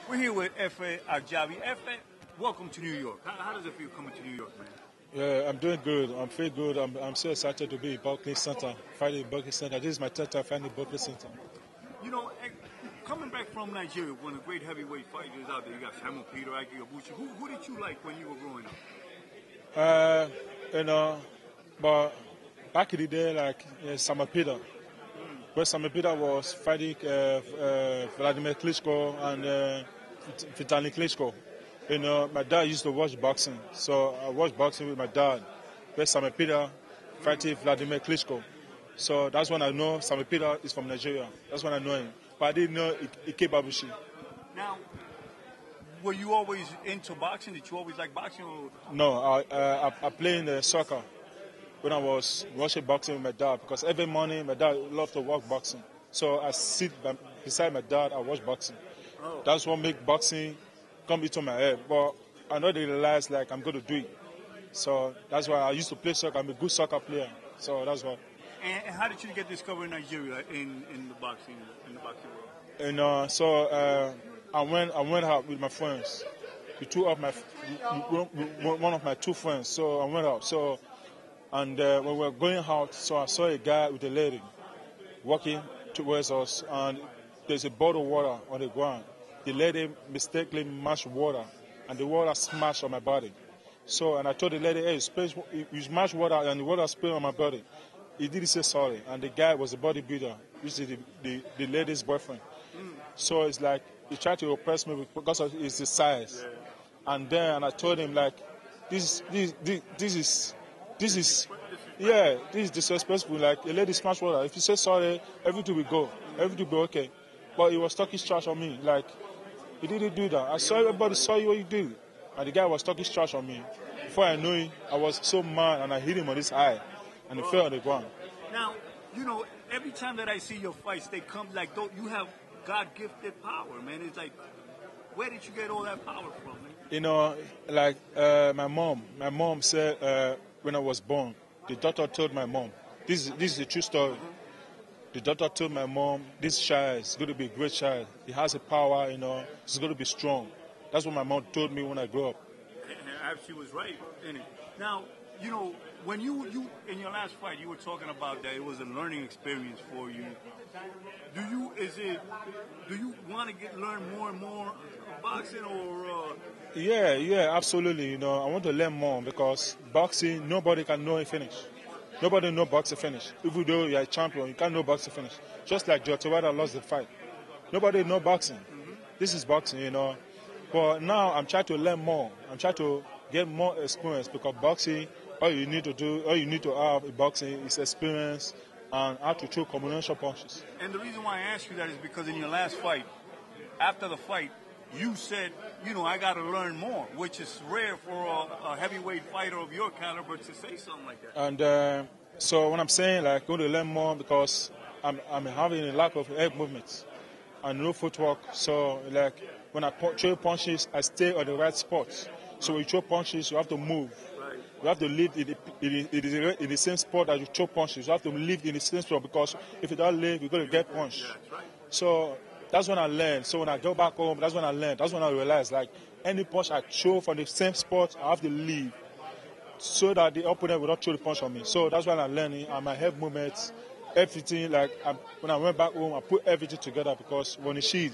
We're here with EFE AJAGBA. EFE, welcome to New York. How does it feel coming to New York, man? Yeah, I'm doing good. I'm feeling good. I'm so excited to be in Barclays Center, fighting in Barclays Center. This is my third time fighting in Barclays Center. You know, coming back from Nigeria, one of the great heavyweight fighters out there, you got Simon Peter, Ike Ibuchi. Who did you like when you were growing up? But back in the day, like Simon Peter, where Simon Peter was fighting Vladimir Klitschko and Vitaly Klitschko. My dad used to watch boxing, so I watched boxing with my dad. Where Simon Peter fighting Vladimir Klitschko. So that's when I know Simon Peter is from Nigeria. That's when I know him. But I didn't know Ike Ibuchi. Now, were you always into boxing? Did you always like boxing? Or? No, I played in soccer when I was watching boxing with my dad, because every morning my dad loved to watch boxing. So I sit beside my dad, I watch boxing. Oh. That's what makes boxing come into my head. But I know they realize like I'm going to do it. So that's why I used to play soccer. I'm a good soccer player. So that's why. And how did you get discovered in Nigeria in the boxing world? I went out with my friends. With one of my two friends. So I went out. So when we were going out, so I saw a guy with a lady walking towards us, and there's a bottle of water on the ground. The lady mistakenly mashed water, and the water smashed on my body. So, and I told the lady, hey, you smashed water, and the water spilled on my body. He didn't say sorry, and the guy was a bodybuilder, which is the lady's boyfriend. So it's like, he tried to oppress me because of his size. Yeah. And then I told him, like, this is disrespectful. Like, a lady smashed water. If you say sorry, everything will go. Everything will be okay. But he was talking trash on me. Like, he didn't do that. I saw everybody saw you what you did. And the guy was talking trash on me. Before I knew it, I was so mad, and I hit him on his eye. And he fell on the ground. Now, every time that I see your fights, they come like, you have God-gifted power, man. It's like, where did you get all that power from, man? My mom said when I was born, the doctor told my mom, this is a true story. The doctor told my mom, this child is going to be a great child. He has a power, he's going to be strong. That's what my mom told me when I grew up. And she was right, innit? Now, when you in your last fight, you were talking about that it was a learning experience for you. Do you want to learn more and more boxing, or? Yeah, absolutely. I want to learn more, because boxing, nobody can know a finish. Nobody knows boxing finish. Even though you're a champion, you can't know boxing finish. Just like Joe Tawada lost the fight. Nobody knows boxing. Mm-hmm. This is boxing, But now I'm trying to learn more. I'm trying to get more experience, because boxing, all you need to have in boxing is experience and how to throw combination punches. And the reason why I ask you that is because in your last fight, after the fight, you said, I got to learn more, which is rare for a heavyweight fighter of your caliber to say something like that. And so when I'm saying, like, going to learn more, because I'm having a lack of head movements and no footwork. So, like, when I throw punches, I stay on the right spot. So when you throw punches, you have to move. Right. You have to live in the same spot that you throw punches. You have to live in the same spot, because if you don't live, you're going to get punched. Yeah, that's right. So that's when I learned. So when I go back home, that's when I learned. That's when I realized, like, any punch I throw from the same spot, I have to leave, so that the opponent will not throw the punch on me. So that's when I learned, and my head movements, everything. Like, when I went back home, I put everything together, because when she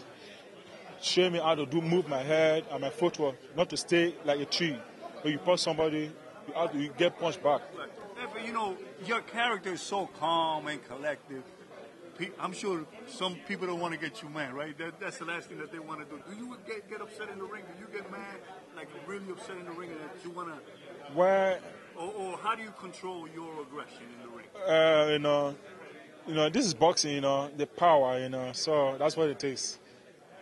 showed me how to move my head and my footwork, not to stay like a tree. When you punch somebody, you get punched back. Your character is so calm and collective. I'm sure some people don't want to get you mad, right? That's the last thing that they want to do. Do you get upset in the ring? Do you get mad, like really upset in the ring, that you want to? Well, or how do you control your aggression in the ring? This is boxing. The power. So that's what it takes.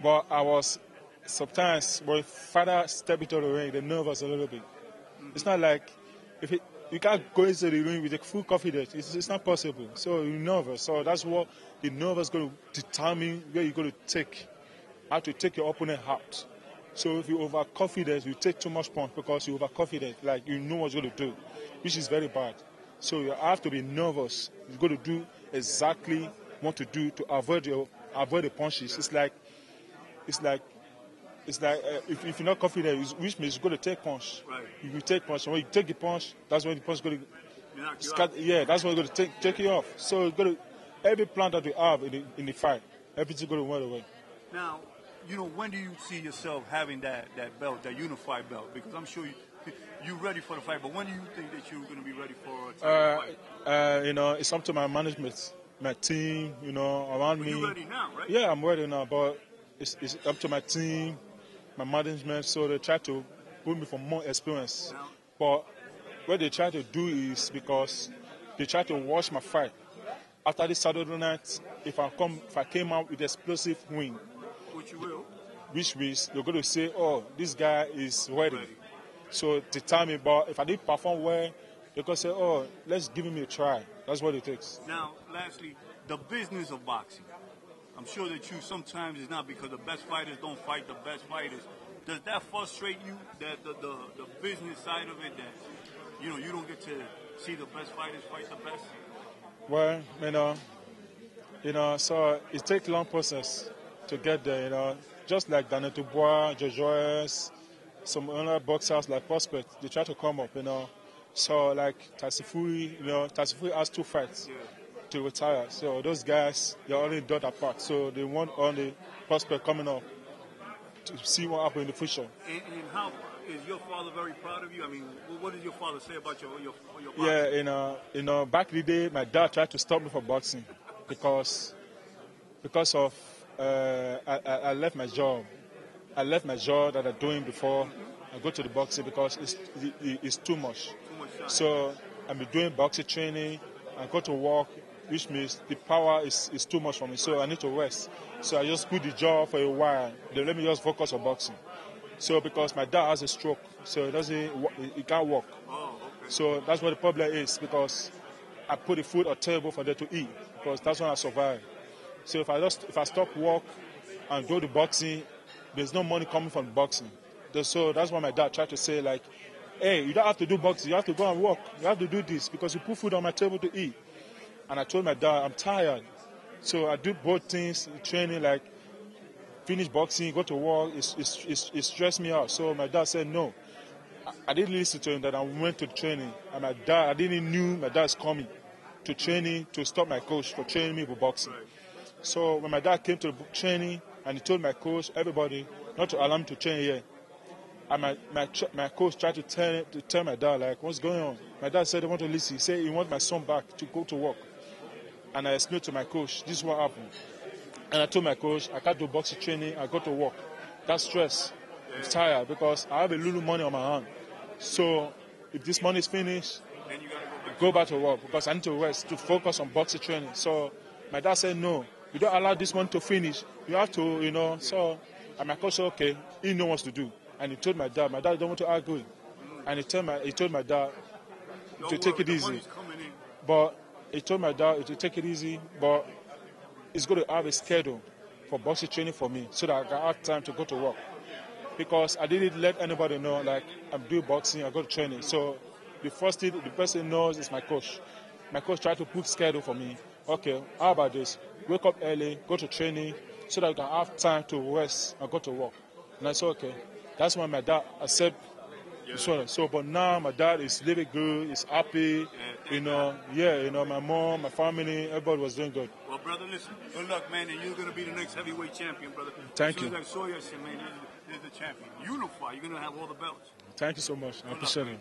But I was sometimes when father step into the ring, they nervous a little bit. Mm-hmm. It's not like you can't go into the ring with a full confidence. It's not possible. So you're nervous. So that's what the nervous is going to determine where you're going to take, how to take your opponent out. So if you're overconfident, you take too much punch because you're overconfident, like you know what you're going to do, which is very bad. So you have to be nervous. You're going to do exactly what to do to avoid the punches. It's like it's like if you're not confident, which means you're going to take punch. Right. If you take punch, when you take the punch, that's when the punch is going to... Yeah, that's when you're going to take you off. So it's going to, every plan that we have in the fight, everything's going to win away. Now, when do you see yourself having that belt, that unified belt? Because I'm sure you're ready for the fight, but when do you think that you're going to be ready for a fight? It's up to my management, my team, around me. You're ready now, right? Yeah, I'm ready now, but it's up to my team, my management, so they try to put me for more experience. Now, but what they try to do is because they try to watch my fight. After this Saturday night, if I came out with explosive win, which you will, which means they're going to say, oh, this guy is ready. So to tell me, but if I didn't perform well, they're going to say, oh, let's give him a try. That's what it takes. Now, lastly, the business of boxing. I'm sure that you sometimes it's not because the best fighters don't fight the best fighters. Does that frustrate you, that the business side of it, that you don't get to see the best fighters fight the best? Well, so it takes a long process to get there, just like Daniel Dubois, Jojoes, some other boxers like Prospect, they try to come up, So like Tasifui, Tasifui has 2 fights to retire. So those guys, they're already done that part. So they want all the Prospect coming up to see what happens in the future. And how is your father very proud of you? I mean, what did your father say about your boxing? Yeah, back in the day, my dad tried to stop me from boxing because of I left my job. I left my job that I'm doing before I go to the boxing because it's too much. So I'm doing boxing training. I go to work, which means the power is too much for me. So I need to rest. So I just quit the job for a while. They let me just focus on boxing. So because my dad has a stroke, so he can't walk. Oh, okay. So that's what the problem is, because I put the food on the table for them to eat, because that's when I survive. So if I stop work and go to boxing, there's no money coming from the boxing. So that's why my dad tried to say, like, hey, you don't have to do boxing, you have to go and work. You have to do this because you put food on my table to eat. And I told my dad, I'm tired. So I do both things, training, like finish boxing, go to work, it stressed me out. So my dad said no. I didn't listen to him, that I went to training. And my dad, I didn't knew my dad's coming to training to stop my coach for training me for boxing. So when my dad came to the training and he told my coach, everybody, not to allow him to train here. And my coach tried to tell my dad, like, what's going on? My dad said he want to listen. He said he wants my son back to go to work. And I explained to my coach, this is what happened. And I told my coach, I can't do boxing training, I go to work. That's stress. I'm tired because I have a little money on my hand. So if this money is finished, then you gotta go back to work because I need to rest to focus on boxing training. So my dad said, no, you don't allow this money to finish. You have to, So, and my coach said, okay, he knows what to do. And he told my dad don't want to argue. And he told my dad to take it easy. But he told my dad to take it easy, but he's going to have a schedule for boxing training for me so that I can have time to go to work. Because I didn't let anybody know, like, I'm doing boxing, I go to training. So the first thing the person knows is my coach. My coach tried to put schedule for me. Okay, how about this? Wake up early, go to training, so that I can have time to rest and go to work. And I said, okay. That's when my dad accepted. So, but now my dad is living good, he's happy, my mom, my family, everybody was doing good. Well, brother, listen, good luck, man, and you're going to be the next heavyweight champion, brother. Thank you. As soon as I saw you, I said, man, this is the champion. Unify, you're going to have all the belts. Thank you so much. I appreciate it.